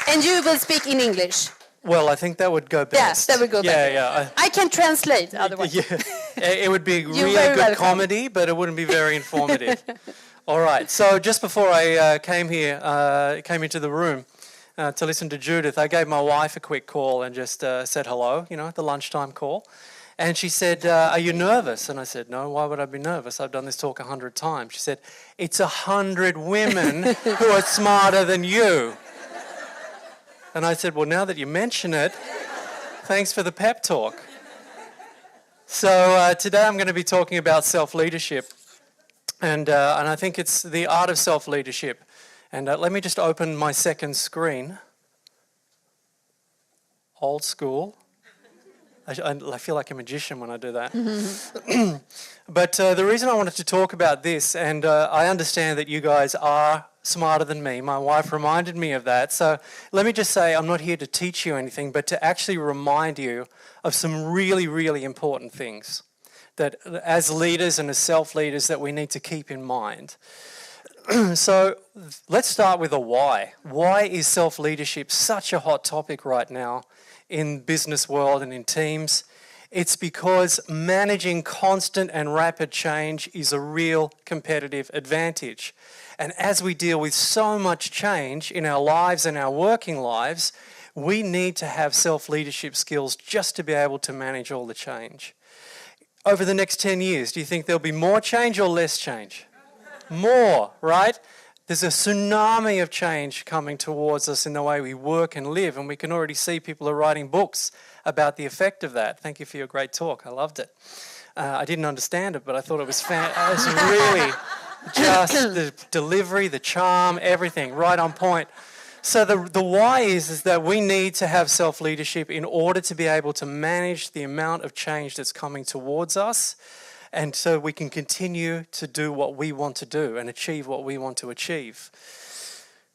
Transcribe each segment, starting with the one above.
And you will speak in English. Well, I think that would go best. Yes, that would go best. Yeah. I can translate otherwise. Yeah. It would be really very good welcome. comedy, but it wouldn't be very informative. All right. So just before I came into the room to listen to Judith, I gave my wife a quick call and just said hello, the lunchtime call. And she said, are you nervous? And I said, no, why would I be nervous? I've done this talk 100 times. She said, it's 100 women who are smarter than you. And I said, well, now that you mention it, thanks for the pep talk. So today I'm going to be talking about self-leadership. And I think it's the art of self-leadership. And let me just open my second screen. Old school. I feel like a magician when I do that. But the reason I wanted to talk about this, and I understand that you guys are smarter than me. My wife reminded me of that. So let me just say I'm not here to teach you anything, but to actually remind you of some really, really important things that as leaders and as self-leaders that we need to keep in mind. So let's start with a why. Why is self-leadership such a hot topic right now in business world and in teams? It's because managing constant and rapid change is a real competitive advantage. And as we deal with so much change in our lives and our working lives, we need to have self-leadership skills just to be able to manage all the change. Over the next 10 years, do you think there'll be more change or less change? More, right? There's a tsunami of change coming towards us in the way we work and live, and we can already see people are writing books about the effect of that. Thank you for your great talk. I loved it. I didn't understand it, but I thought it was really just the delivery, the charm, everything, right on point. So the why is that we need to have self-leadership in order to be able to manage the amount of change that's coming towards us, and so we can continue to do what we want to do and achieve what we want to achieve.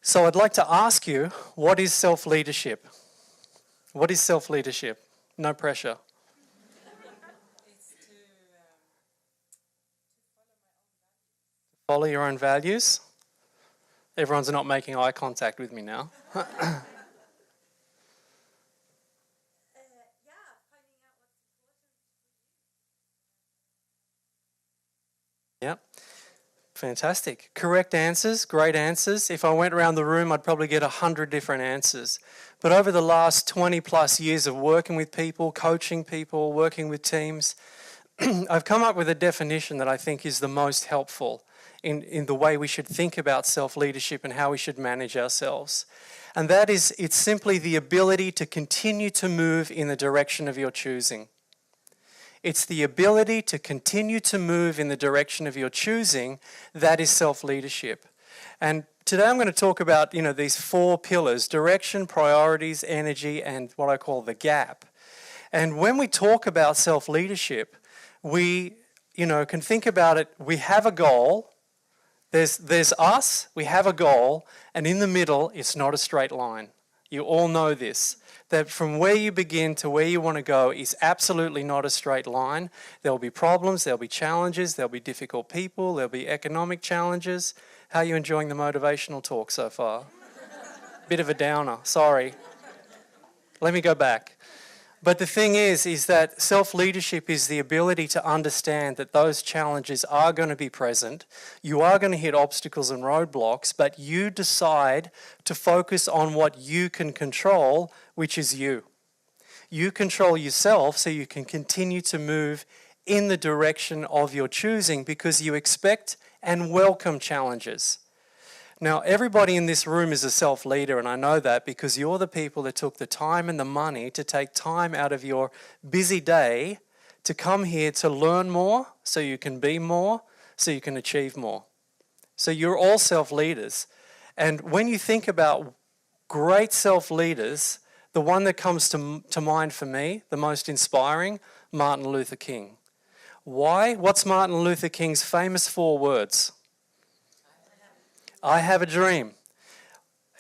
So I'd like to ask you, what is self-leadership? What is self-leadership? No pressure. It's to Follow your own values. Everyone's not making eye contact with me now. finding out what's Yep. Fantastic. Correct answers, great answers. If I went around the room, I'd probably get 100 different answers. But over the last 20 plus years of working with people, coaching people, working with teams, I've come up with a definition that I think is the most helpful in the way we should think about self-leadership and how we should manage ourselves. And that is, it's simply the ability to continue to move in the direction of your choosing. It's the ability to continue to move in the direction of your choosing. That is self-leadership. And today I'm going to talk about, these 4 pillars: direction, priorities, energy, and what I call the gap. And when we talk about self-leadership, we, can think about it. We have a goal. There's us, we have a goal, and in the middle, it's not a straight line. You all know this, that from where you begin to where you want to go is absolutely not a straight line. There'll be problems, there'll be challenges, there'll be difficult people, there'll be economic challenges. How are you enjoying the motivational talk so far? Bit of a downer, sorry. Let me go back. But the thing is that self-leadership is the ability to understand that those challenges are going to be present. You are going to hit obstacles and roadblocks, but you decide to focus on what you can control, which is you. You control yourself so you can continue to move in the direction of your choosing because you expect and welcome challenges. Now, everybody in this room is a self-leader, and I know that because you're the people that took the time and the money to take time out of your busy day to come here to learn more, so you can be more, so you can achieve more. So you're all self-leaders. And when you think about great self-leaders, the one that comes to mind for me, the most inspiring, Martin Luther King. Why? What's Martin Luther King's famous 4 words? I have a dream.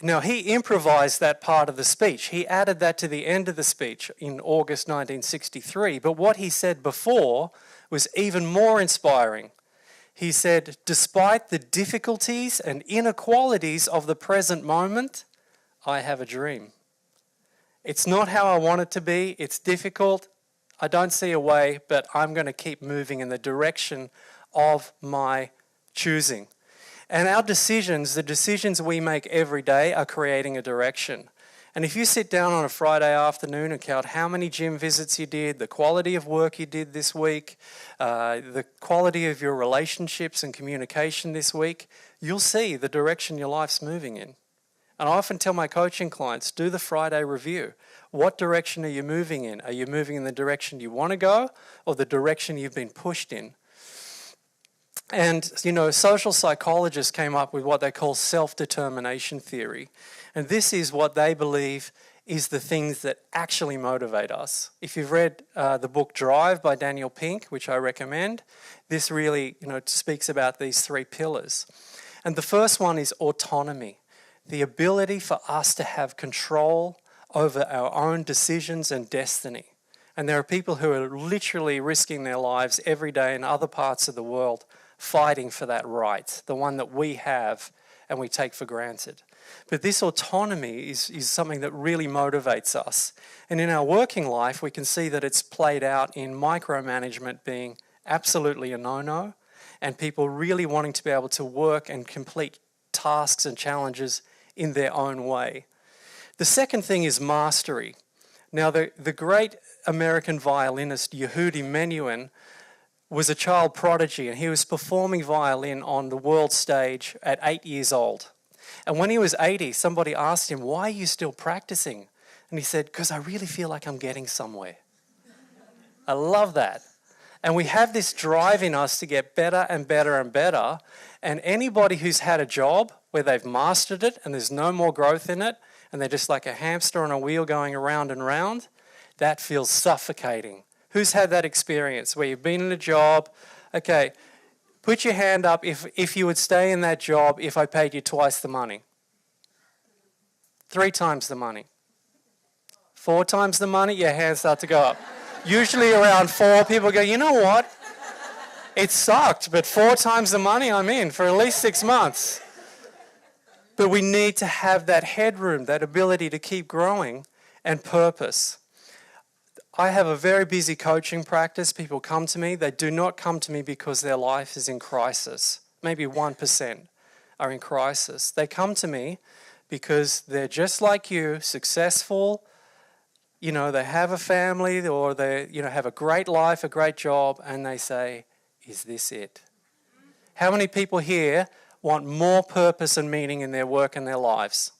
Now, he improvised that part of the speech. He added that to the end of the speech in August 1963. But what he said before was even more inspiring. He said, despite the difficulties and inequalities of the present moment, I have a dream. It's not how I want it to be. It's difficult. I don't see a way, but I'm going to keep moving in the direction of my choosing. And our decisions, the decisions we make every day, are creating a direction. And if you sit down on a Friday afternoon and count how many gym visits you did, the quality of work you did this week, the quality of your relationships and communication this week, you'll see the direction your life's moving in. And I often tell my coaching clients, do the Friday review. What direction are you moving in? Are you moving in the direction you want to go or the direction you've been pushed in? And, social psychologists came up with what they call self-determination theory. And this is what they believe is the things that actually motivate us. If you've read the book Drive by Daniel Pink, which I recommend, this really, speaks about these three pillars. And the first one is autonomy, the ability for us to have control over our own decisions and destiny. And there are people who are literally risking their lives every day in other parts of the world fighting for that right, the one that we have and we take for granted. But this autonomy is something that really motivates us. And in our working life, we can see that it's played out in micromanagement being absolutely a no-no, and people really wanting to be able to work and complete tasks and challenges in their own way. The second thing is mastery. Now, the great American violinist Yehudi Menuhin was a child prodigy, and he was performing violin on the world stage at 8 years old. And when he was 80, somebody asked him, why are you still practicing? And he said, because I really feel like I'm getting somewhere. I love that. And we have this drive in us to get better and better and better. And anybody who's had a job where they've mastered it and there's no more growth in it, and they're just like a hamster on a wheel going around and round, that feels suffocating. Who's had that experience where you've been in a job? Okay, put your hand up if you would stay in that job if I paid you twice the money. 3 times the money. 4 times the money, your hands start to go up. Usually around 4, people go, you know what? It sucked, but 4 times the money, I'm in for at least 6 months. But we need to have that headroom, that ability to keep growing and purpose. I have a very busy coaching practice. People come to me. They do not come to me because their life is in crisis. Maybe 1% are in crisis. They come to me because they're just like you, successful. They have a family or they, have a great life, a great job, and they say, is this it? How many people here want more purpose and meaning in their work and their lives?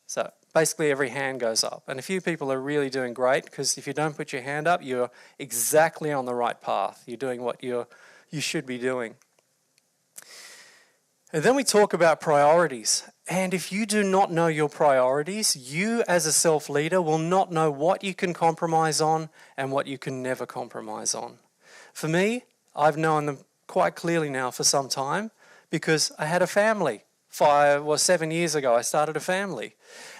So basically every hand goes up. And a few people are really doing great, because if you don't put your hand up, you're exactly on the right path. You're doing what you should be doing. And then we talk about priorities. And if you do not know your priorities, you as a self-leader will not know what you can compromise on and what you can never compromise on. For me, I've known them quite clearly now for some time, because I had a family. 5 or 7 years ago, I started a family.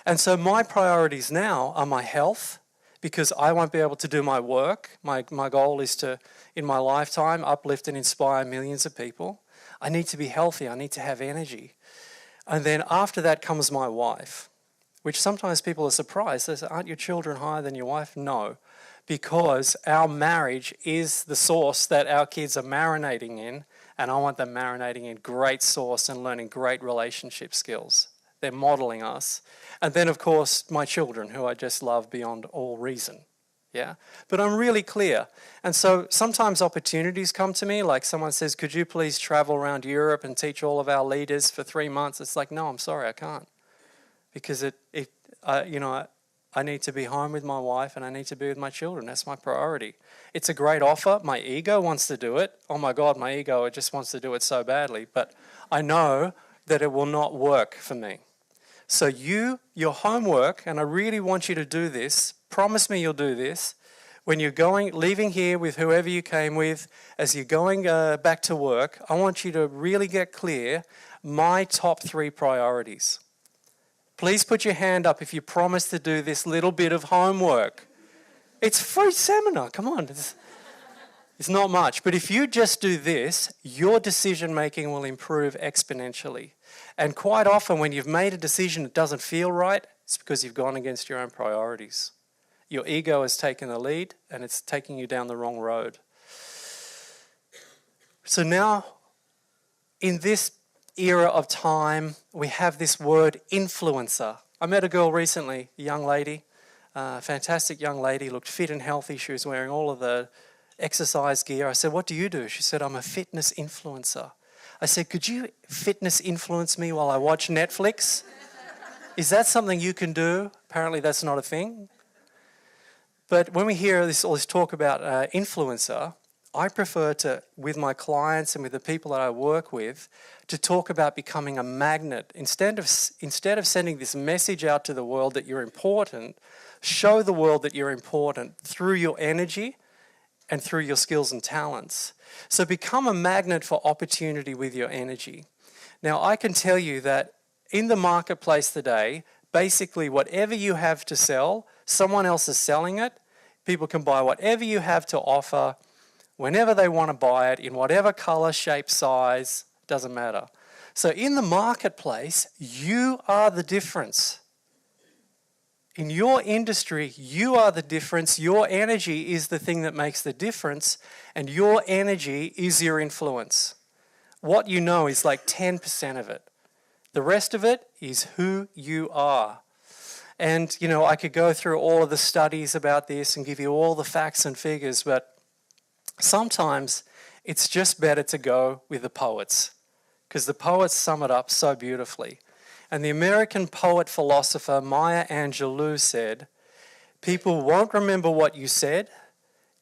And so my priorities now are my health, because I won't be able to do my work. My goal is to, in my lifetime, uplift and inspire millions of people. I need to be healthy. I need to have energy. And then after that comes my wife, which sometimes people are surprised. They say, aren't your children higher than your wife? No, because our marriage is the sauce that our kids are marinating in, and I want them marinating in great sauce and learning great relationship skills. They're modeling us. And then, of course, my children, who I just love beyond all reason. Yeah, but I'm really clear. And so sometimes opportunities come to me, like someone says, could you please travel around Europe and teach all of our leaders for 3 months? It's like, no, I'm sorry, I can't. Because I need to be home with my wife and I need to be with my children. That's my priority. It's a great offer. My ego wants to do it. Oh my God, my ego, it just wants to do it so badly. But I know that it will not work for me. So your homework, and I really want you to do this, promise me you'll do this, when you're leaving here with whoever you came with, as you're going back to work, I want you to really get clear my top 3 priorities. Please put your hand up if you promise to do this little bit of homework. It's a free seminar, come on. It's not much. But if you just do this, your decision making will improve exponentially. And quite often when you've made a decision that doesn't feel right, it's because you've gone against your own priorities. Your ego has taken the lead and it's taking you down the wrong road. So now, in this era of time, we have this word influencer. I met a girl recently, a young lady, fantastic young lady, looked fit and healthy. She was wearing all of the exercise gear. I said, "What do you do?" She said, "I'm a fitness influencer." I said, "Could you fitness influence me while I watch Netflix? Is that something you can do?" Apparently that's not a thing. But when we hear all this talk about influencer, I prefer to, with my clients and with the people that I work with, to talk about becoming a magnet. Instead of sending this message out to the world that you're important, show the world that you're important through your energy and through your skills and talents. So become a magnet for opportunity with your energy. Now, I can tell you that in the marketplace today, basically whatever you have to sell, someone else is selling it. People can buy whatever you have to offer, whenever they want to buy it, in whatever color, shape, size, doesn't matter. So in the marketplace, you are the difference. In your industry, you are the difference. Your energy is the thing that makes the difference, and your energy is your influence. What you know is like 10% of it. The rest of it is who you are. And, you know, I could go through all of the studies about this and give you all the facts and figures, but sometimes it's just better to go with the poets, because the poets sum it up so beautifully. And the American poet-philosopher Maya Angelou said, "People won't remember what you said,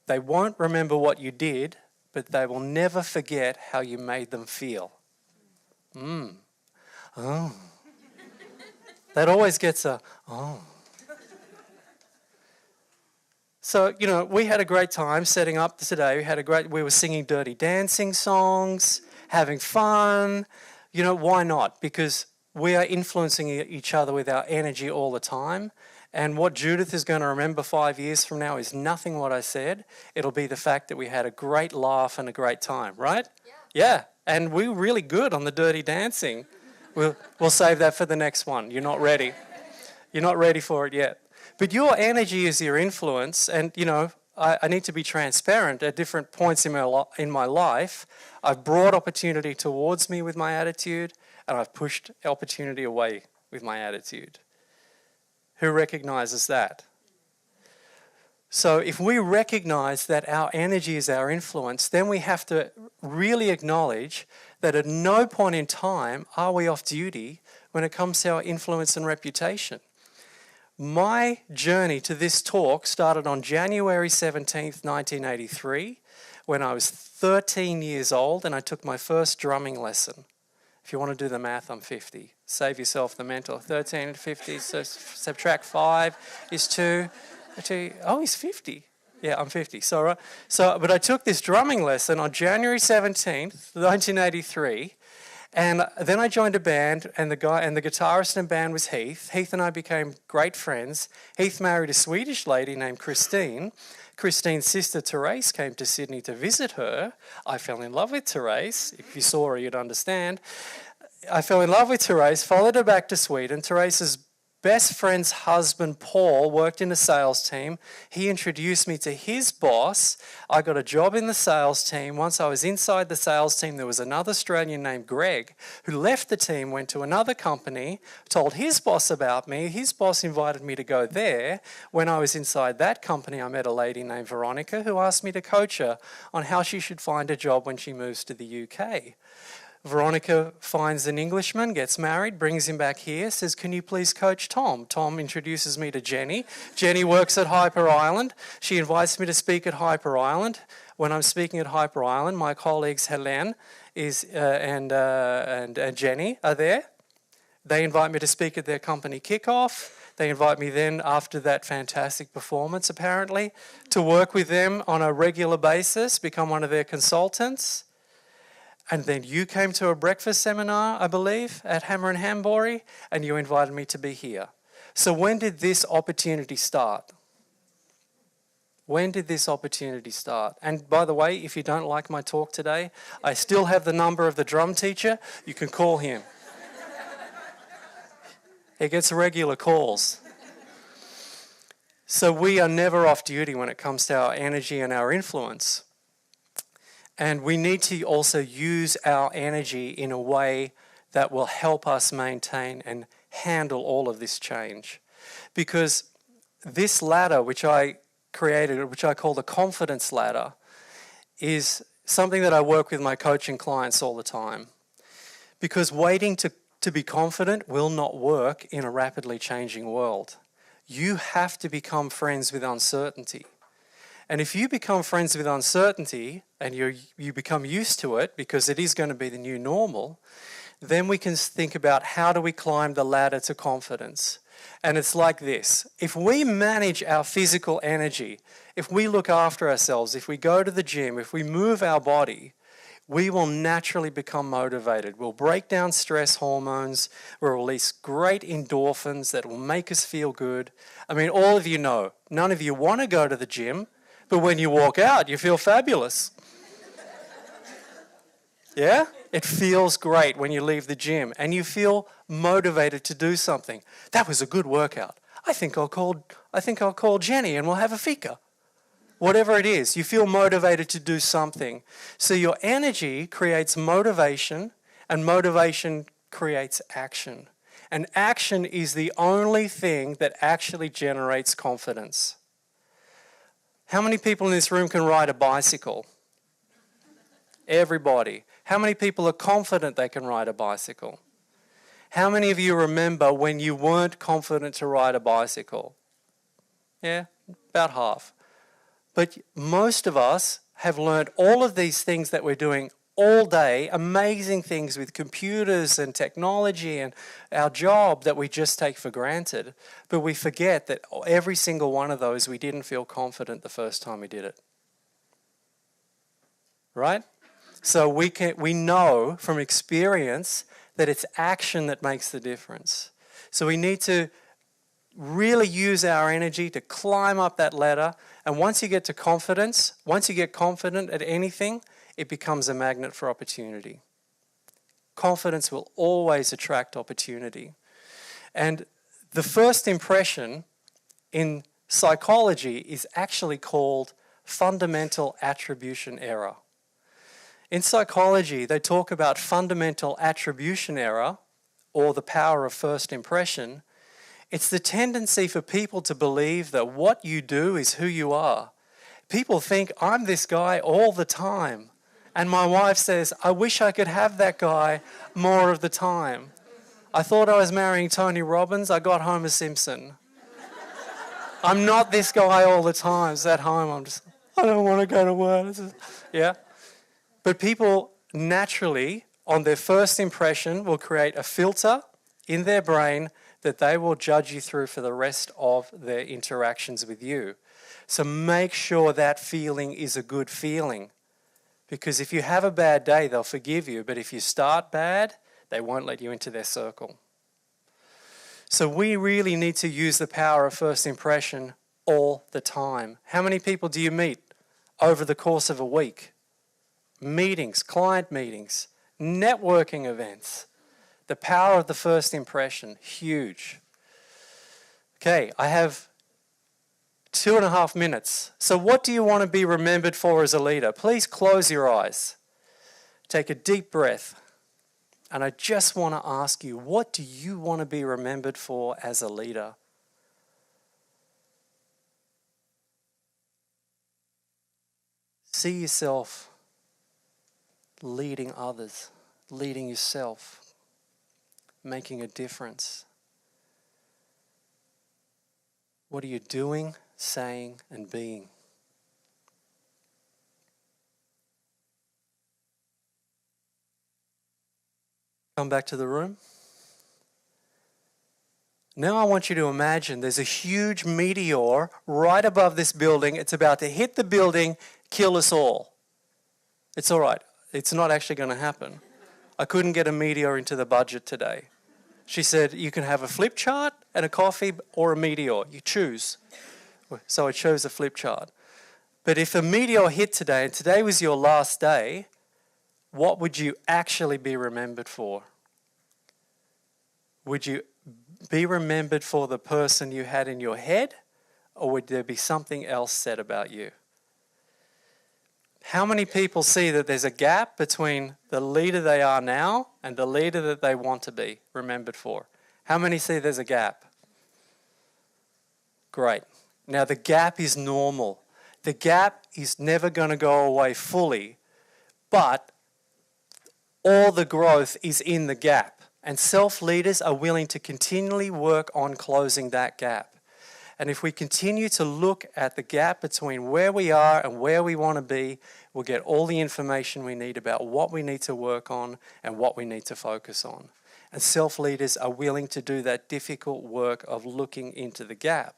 they won't remember what you did, but they will never forget how you made them feel." Oh. That always gets a, oh. So, you know, we had a great time setting up today. We were singing Dirty Dancing songs, having fun. You know, why not? Because we are influencing each other with our energy all the time. And what Judith is going to remember 5 years from now is nothing what I said. It'll be the fact that we had a great laugh and a great time, right? Yeah. And we were really good on the Dirty Dancing. We'll save that for the next one. You're not ready. You're not ready for it yet. But your energy is your influence, and, you know, I need to be transparent. At different points in my life, I've brought opportunity towards me with my attitude, and I've pushed opportunity away with my attitude. Who recognizes that? So if we recognize that our energy is our influence, then we have to really acknowledge that at no point in time are we off duty when it comes to our influence and reputation. My journey to this talk started on January 17th, 1983, when I was 13 years old and I took my first drumming lesson. If you want to do the math, I'm 50. Save yourself the mental. 13 and 50, so subtract 5 is 2. Oh, he's 50. Yeah, I'm 50. But I took this drumming lesson on January 17th, 1983, and then I joined a band, and the guitarist in the band was Heath. Heath and I became great friends. Heath married a Swedish lady named Christine. Christine's sister Therese came to Sydney to visit her. I fell in love with Therese. If you saw her, you'd understand. I fell in love with Therese, followed her back to Sweden. Therese's best friend's husband, Paul, worked in the sales team. He introduced me to his boss. I got a job in the sales team. Once I was inside the sales team, there was another Australian named Greg who left the team, went to another company, told his boss about me. His boss invited me to go there. When I was inside that company, I met a lady named Veronica who asked me to coach her on how she should find a job when she moves to the UK. Veronica finds an Englishman, gets married, brings him back here, says, "Can you please coach Tom?" Tom introduces me to Jenny. Jenny works at Hyper Island. She invites me to speak at Hyper Island. When I'm speaking at Hyper Island, my colleagues Helen and Jenny are there. They invite me to speak at their company kickoff. They invite me then, after that fantastic performance apparently, to work with them on a regular basis, become one of their consultants. And then you came to a breakfast seminar, I believe, at Hammer and Hanborg, and you invited me to be here. So when did this opportunity start? When did this opportunity start? And by the way, if you don't like my talk today, I still have the number of the drum teacher. You can call him. He gets regular calls. So we are never off duty when it comes to our energy and our influence. And we need to also use our energy in a way that will help us maintain and handle all of this change. Because this ladder, which I created, which I call the confidence ladder, is something that I work with my coaching clients all the time. Because waiting to be confident will not work in a rapidly changing world. You have to become friends with uncertainty. And if you become friends with uncertainty and you become used to it, because it is going to be the new normal, then we can think about how do we climb the ladder to confidence. And it's like this. If we manage our physical energy, if we look after ourselves, if we go to the gym, if we move our body, we will naturally become motivated. We'll break down stress hormones. We'll release great endorphins that will make us feel good. I mean, all of you know, none of you want to go to the gym, but when you walk out, you feel fabulous. Yeah? It feels great when you leave the gym and you feel motivated to do something. That was a good workout. I think I'll call Jenny and we'll have a fika. Whatever it is, you feel motivated to do something. So your energy creates motivation, and motivation creates action. And action is the only thing that actually generates confidence. How many people in this room can ride a bicycle? Everybody. How many people are confident they can ride a bicycle? How many of you remember when you weren't confident to ride a bicycle? Yeah, about half. But most of us have learned all of these things that we're doing all day, amazing things with computers and technology and our job that we just take for granted. But we forget that every single one of those, we didn't feel confident the first time we did it. Right? So we know from experience that it's action that makes the difference. So we need to really use our energy to climb up that ladder. And once you get to confidence, once you get confident at anything, it becomes a magnet for opportunity. Confidence will always attract opportunity. And the first impression in psychology is actually called fundamental attribution error. In psychology, they talk about fundamental attribution error, or the power of first impression. It's the tendency for people to believe that what you do is who you are. People think, I'm this guy all the time. And my wife says, I wish I could have that guy more of the time. I thought I was marrying Tony Robbins, I got Homer Simpson. I'm not this guy all the time. So at home, I don't want to go to work. Yeah. But people naturally, on their first impression, will create a filter in their brain that they will judge you through for the rest of their interactions with you. So make sure that feeling is a good feeling. Because if you have a bad day, they'll forgive you. But if you start bad, they won't let you into their circle. So we really need to use the power of first impression all the time. How many people do you meet over the course of a week? Meetings, client meetings, networking events. The power of the first impression, huge. Okay, I have 2.5 minutes. So what do you want to be remembered for as a leader? Please close your eyes. Take a deep breath. And I just want to ask you, what do you want to be remembered for as a leader? See yourself leading others, leading yourself, making a difference. What are you doing, saying, and being? Come back to the room. Now I want you to imagine there's a huge meteor right above this building. It's about to hit the building, kill us all. It's all right. It's not actually going to happen. I couldn't get a meteor into the budget today. She said, you can have a flip chart and a coffee or a meteor. You choose. So I chose a flip chart. But if a meteor hit today and today was your last day, what would you actually be remembered for? Would you be remembered for the person you had in your head, or would there be something else said about you? How many people see that there's a gap between the leader they are now and the leader that they want to be remembered for? How many see there's a gap? Great. Now the gap is normal. The gap is never going to go away fully, but all the growth is in the gap. And self-leaders are willing to continually work on closing that gap. And if we continue to look at the gap between where we are and where we want to be, we'll get all the information we need about what we need to work on and what we need to focus on. And self-leaders are willing to do that difficult work of looking into the gap.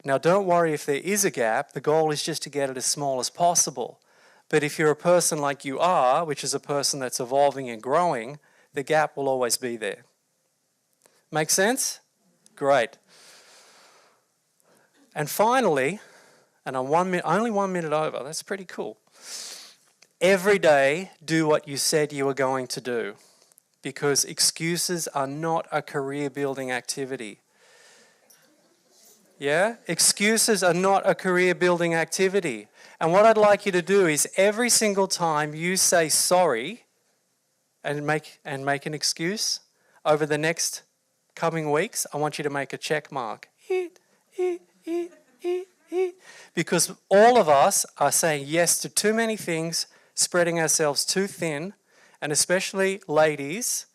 Now, don't worry if there is a gap. The goal is just to get it as small as possible. But if you're a person like you are, which is a person that's evolving and growing, the gap will always be there. Make sense? Great. And finally, and I'm only 1 minute over, that's pretty cool. Every day, do what you said you were going to do, because excuses are not a career-building activity. Yeah? Excuses are not a career-building activity. And what I'd like you to do is every single time you say sorry and make an excuse over the next coming weeks, I want you to make a check mark. Because all of us are saying yes to too many things, spreading ourselves too thin, and especially ladies,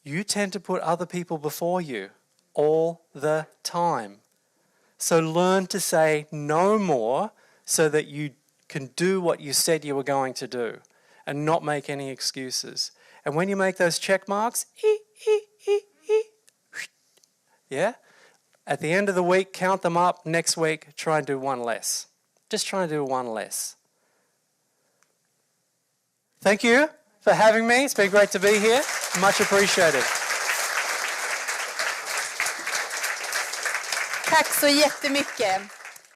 you tend to put other people before you all the time. So learn to say no more so that you can do what you said you were going to do and not make any excuses. And when you make those check marks, yeah? At the end of the week, count them up. Next week, try and do one less. Just try and do one less. Thank you for having me. It's been great to be here. Much appreciated. Tack så jättemycket.